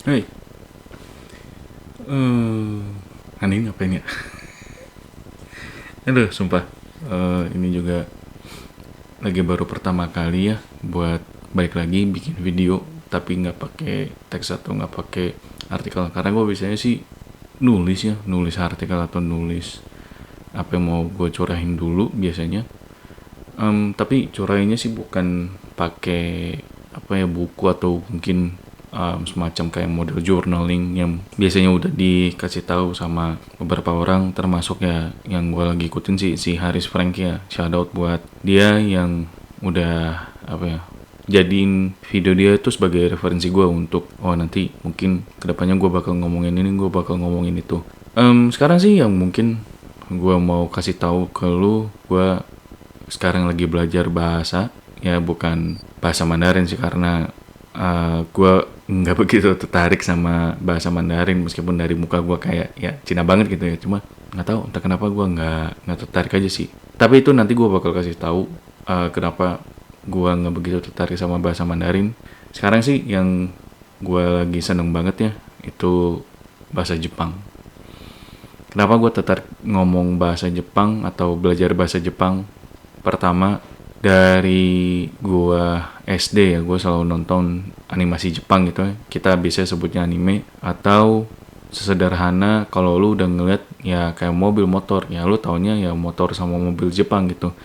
Hei, ini ngapain ya? Aduh, sumpah. Ini juga lagi baru pertama kali ya buat balik lagi bikin video, tapi nggak pakai teks atau nggak pakai artikel. Karena gue biasanya sih nulis artikel atau nulis apa yang mau gue curahin dulu biasanya. Tapi curahinnya sih bukan pakai apa ya, buku atau mungkin semacam kayak model journaling yang biasanya udah dikasih tahu sama beberapa orang, termasuk ya yang gue lagi ikutin sih si Haris Frank ya. Shout out buat dia yang udah apa ya, jadiin video dia itu sebagai referensi gue untuk nanti mungkin kedepannya gue bakal ngomongin ini, gue bakal ngomongin itu. Sekarang sih yang mungkin gue mau kasih tahu ke lu, gue sekarang lagi belajar bahasa ya, bukan bahasa Mandarin sih, karena gue nggak begitu tertarik sama bahasa Mandarin meskipun dari muka gue kayak ya Cina banget gitu ya. Cuma nggak tahu entah kenapa gue nggak tertarik aja sih. Tapi itu nanti gue bakal kasih tahu kenapa gue nggak begitu tertarik sama bahasa Mandarin. Sekarang sih yang gue lagi seneng banget ya itu bahasa Jepang. Kenapa gue tertarik ngomong bahasa Jepang atau belajar bahasa Jepang? Pertama, dari gua SD ya, gua selalu nonton animasi Jepang gitu ya. Kita bisa sebutnya anime, atau sesederhana kalau lu udah ngeliat ya kayak mobil motor, ya lu taunya ya motor sama mobil Jepang gitu.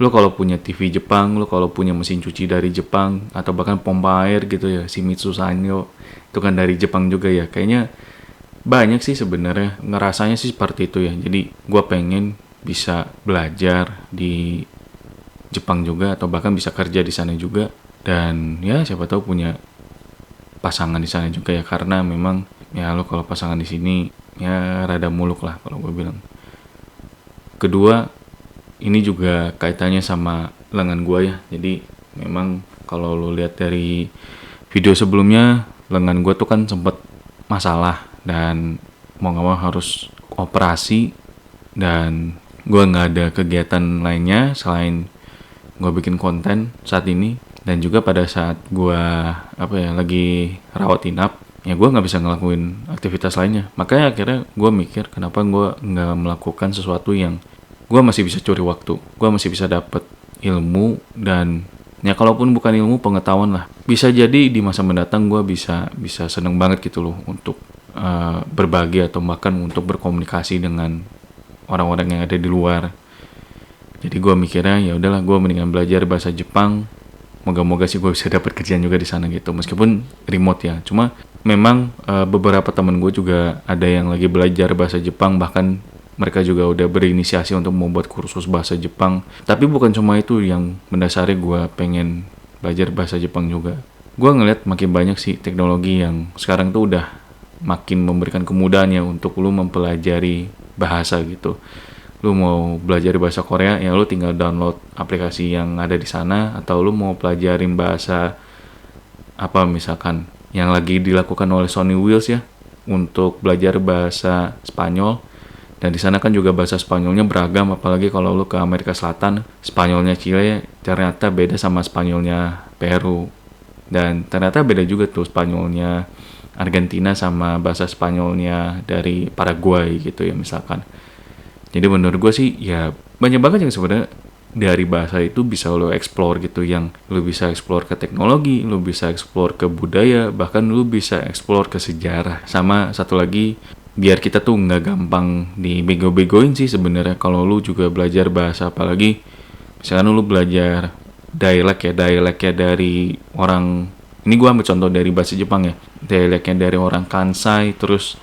Lu kalau punya TV Jepang, lu kalau punya mesin cuci dari Jepang, atau bahkan pompa air gitu ya, Shimizu Sanyo, itu kan dari Jepang juga ya. Kayaknya banyak sih sebenarnya, ngerasanya sih seperti itu ya. Jadi gua pengen bisa belajar di Jepang juga, atau bahkan bisa kerja di sana juga, dan ya siapa tahu punya pasangan di sana juga ya, karena memang ya lo kalau pasangan di sini ya rada muluk lah kalau gue bilang. Kedua, ini juga kaitannya sama lengan gue ya. Jadi memang kalau lo lihat dari video sebelumnya, lengan gue tuh kan sempet masalah dan mau nggak mau harus operasi, dan gue nggak ada kegiatan lainnya selain gue bikin konten saat ini. Dan juga pada saat gue apa ya lagi rawat inap ya, gue nggak bisa ngelakuin aktivitas lainnya. Makanya akhirnya gue mikir kenapa gue nggak melakukan sesuatu yang gue masih bisa curi waktu, gue masih bisa dapet ilmu, dan ya kalaupun bukan ilmu, pengetahuan lah. Bisa jadi di masa mendatang gue bisa seneng banget gitu loh untuk berbagi atau bahkan untuk berkomunikasi dengan orang-orang yang ada di luar. Jadi gue mikirnya ya udahlah, gue mendingan belajar bahasa Jepang. Moga-moga sih gue bisa dapat kerjaan juga di sana gitu, meskipun remote ya. Cuma memang beberapa teman gue juga ada yang lagi belajar bahasa Jepang, bahkan mereka juga udah berinisiasi untuk membuat kursus bahasa Jepang. Tapi bukan cuma itu yang mendasari gue pengen belajar bahasa Jepang juga. Gue ngeliat makin banyak sih teknologi yang sekarang tuh udah makin memberikan kemudahan ya untuk lu mempelajari bahasa gitu. Lu mau belajar bahasa Korea ya lu tinggal download aplikasi yang ada di sana, atau lu mau pelajarin bahasa apa misalkan yang lagi dilakukan oleh Sony Wheels ya untuk belajar bahasa Spanyol. Dan di sana kan juga bahasa Spanyolnya beragam, apalagi kalau lu ke Amerika Selatan, Spanyolnya Chile ternyata beda sama Spanyolnya Peru, dan ternyata beda juga tuh Spanyolnya Argentina sama bahasa Spanyolnya dari Paraguay gitu ya misalkan. Jadi menurut gue sih ya banyak banget yang sebenarnya dari bahasa itu bisa lo explore gitu, yang lo bisa explore ke teknologi, lo bisa explore ke budaya, bahkan lo bisa explore ke sejarah. Sama satu lagi, biar kita tuh nggak gampang dibego-begoin sih sebenarnya kalau lo juga belajar bahasa, apalagi misalkan lo belajar dialeknya dari orang, ini gue ambil contoh dari bahasa Jepang ya, dialeknya dari orang Kansai, terus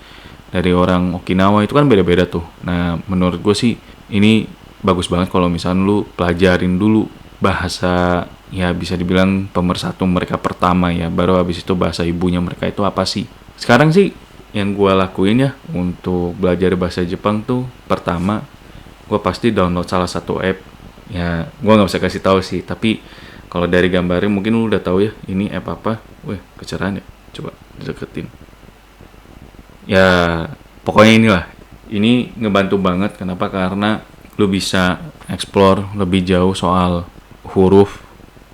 dari orang Okinawa, itu kan beda-beda tuh. Nah menurut gue sih ini bagus banget kalau misalnya lu pelajarin dulu bahasa, ya bisa dibilang pemersatu mereka pertama ya, baru habis itu bahasa ibunya mereka itu apa sih. Sekarang sih yang gue lakuin ya untuk belajar bahasa Jepang tuh, pertama gue pasti download salah satu app. Ya gue nggak bisa kasih tahu sih, tapi kalau dari gambarnya mungkin lu udah tahu ya ini app apa. Wih, kecerahan ya, coba deketin. Ya pokoknya inilah, ini ngebantu banget. Kenapa? Karena lu bisa explore lebih jauh soal huruf,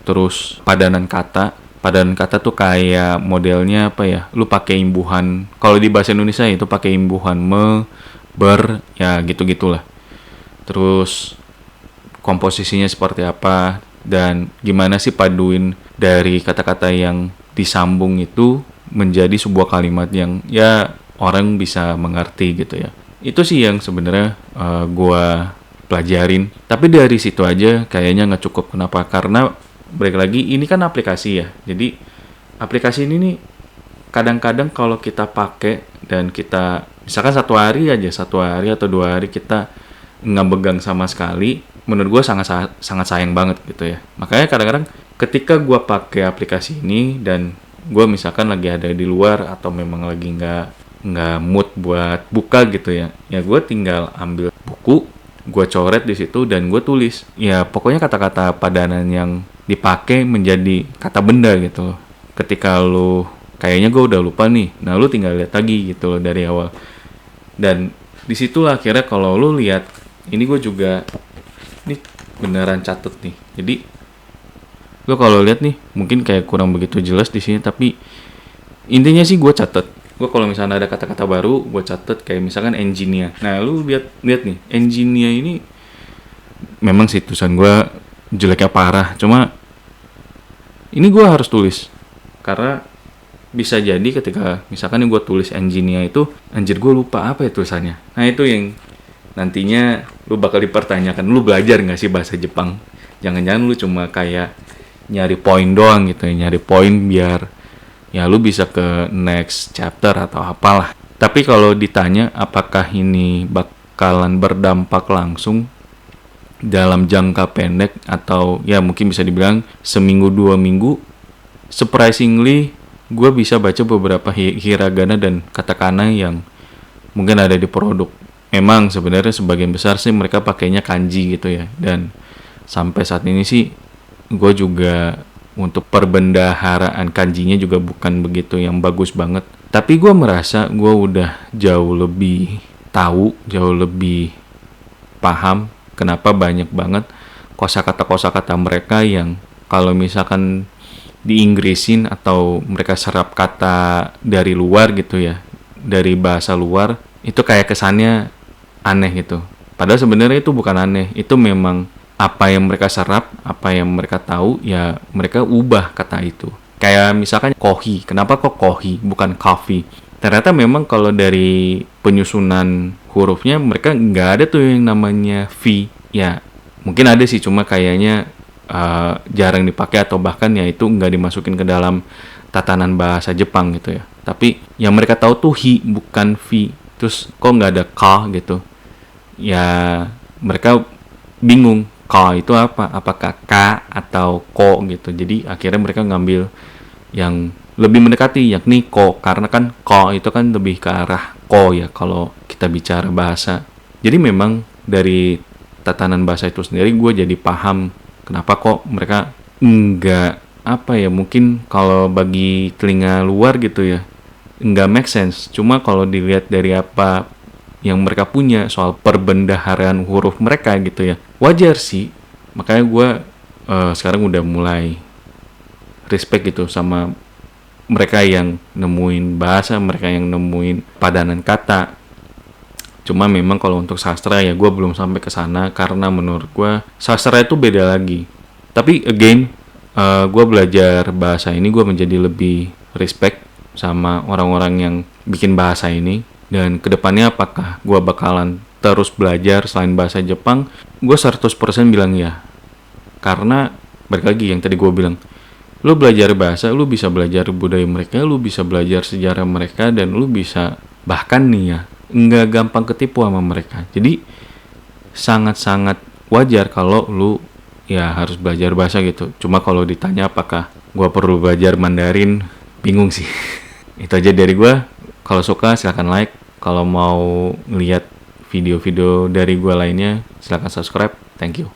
terus padanan kata, Padanan kata tuh kayak modelnya apa ya? Lu pakai imbuhan. Kalau di bahasa Indonesia itu pakai imbuhan ber, ya gitu-gitulah. Terus komposisinya seperti apa dan gimana sih paduin dari kata-kata yang disambung itu menjadi sebuah kalimat yang ya orang bisa mengerti gitu ya. Itu sih yang sebenarnya gua pelajarin. Tapi dari situ aja kayaknya nggak cukup. Kenapa? Karena balik lagi ini kan aplikasi ya. Jadi aplikasi ini nih kadang-kadang kalau kita pakai dan kita misalkan satu hari atau 2 hari kita nggak pegang sama sekali, menurut gue sangat sayang banget gitu ya. Makanya kadang-kadang ketika gue pakai aplikasi ini dan gue misalkan lagi ada di luar atau memang lagi nggak mood buat buka gitu ya, ya gue tinggal ambil buku, gue coret di situ dan gue tulis. Ya pokoknya kata-kata padanan yang dipakai menjadi kata benda gitu loh. Ketika lu kayaknya gue udah lupa nih, nah lu tinggal lihat lagi gitu loh dari awal. Dan disitulah akhirnya kalau lu lihat, ini gue juga ini beneran catet nih. Jadi lo kalau lihat nih mungkin kayak kurang begitu jelas di sini, tapi intinya sih gue catet. Gue kalau misalnya ada kata-kata baru gue catet, kayak misalkan engineer. Nah lu lihat nih engineer ini memang sih tulisan gue jeleknya parah, cuma ini gue harus tulis karena bisa jadi ketika misalkan gue tulis engineer itu anjir gue lupa apa ya tulisannya. Nah itu yang nantinya lu bakal dipertanyakan, lu belajar nggak sih bahasa Jepang? Jangan-jangan lu cuma kayak nyari poin doang gitu ya, nyari poin biar ya lu bisa ke next chapter atau apalah. Tapi kalau ditanya apakah ini bakalan berdampak langsung dalam jangka pendek atau ya mungkin bisa dibilang seminggu 2 minggu, surprisingly gue bisa baca beberapa hiragana dan katakana yang mungkin ada di produk. Memang sebenarnya sebagian besar sih mereka pakainya kanji gitu ya, dan sampai saat ini sih gue juga untuk perbendaharaan kanjinya juga bukan begitu yang bagus banget. Tapi gue merasa gue udah jauh lebih tahu, jauh lebih paham kenapa banyak banget kosakata mereka yang kalau misalkan di Inggrisin atau mereka serap kata dari luar gitu ya, dari bahasa luar, itu kayak kesannya aneh gitu. Padahal sebenarnya itu bukan aneh, itu memang apa yang mereka serap, apa yang mereka tahu, ya mereka ubah kata itu. Kayak misalkan kohi, kenapa kok kohi bukan coffee? Ternyata memang kalau dari penyusunan hurufnya mereka nggak ada tuh yang namanya V. Ya mungkin ada sih, cuma kayaknya jarang dipakai atau bahkan ya itu nggak dimasukin ke dalam tatanan bahasa Jepang gitu ya. Tapi yang mereka tahu tuh hi bukan V. Terus kok nggak ada ka gitu? Ya mereka bingung ka itu apa? Apakah ka atau ko gitu. Jadi akhirnya mereka ngambil yang lebih mendekati yakni ko, karena kan ko itu kan lebih ke arah ko ya kalau kita bicara bahasa. Jadi memang dari tatanan bahasa itu sendiri gue jadi paham kenapa kok mereka enggak apa ya, mungkin kalau bagi telinga luar gitu ya enggak make sense. Cuma kalau dilihat dari apa yang mereka punya soal perbendaharaan huruf mereka gitu ya, wajar sih. Makanya gue sekarang udah mulai respect gitu sama mereka yang nemuin bahasa, mereka yang nemuin padanan kata. Cuma memang kalau untuk sastra ya gue belum sampai ke sana, karena menurut gue sastra itu beda lagi. Tapi again, gue belajar bahasa ini gue menjadi lebih respect sama orang-orang yang bikin bahasa ini. Dan kedepannya apakah gue bakalan terus belajar selain bahasa Jepang? Gue 100% bilang ya. Karena balik lagi yang tadi gue bilang, lu belajar bahasa, lu bisa belajar budaya mereka, lu bisa belajar sejarah mereka, dan lu bisa bahkan nih ya nggak gampang ketipu sama mereka. Jadi sangat-sangat wajar kalau lu ya harus belajar bahasa gitu. Cuma kalau ditanya apakah gue perlu belajar Mandarin, bingung sih. Itu aja dari gue. Kalau suka silahkan like. Kalau mau ngeliat video-video dari gue lainnya silahkan subscribe. Thank you.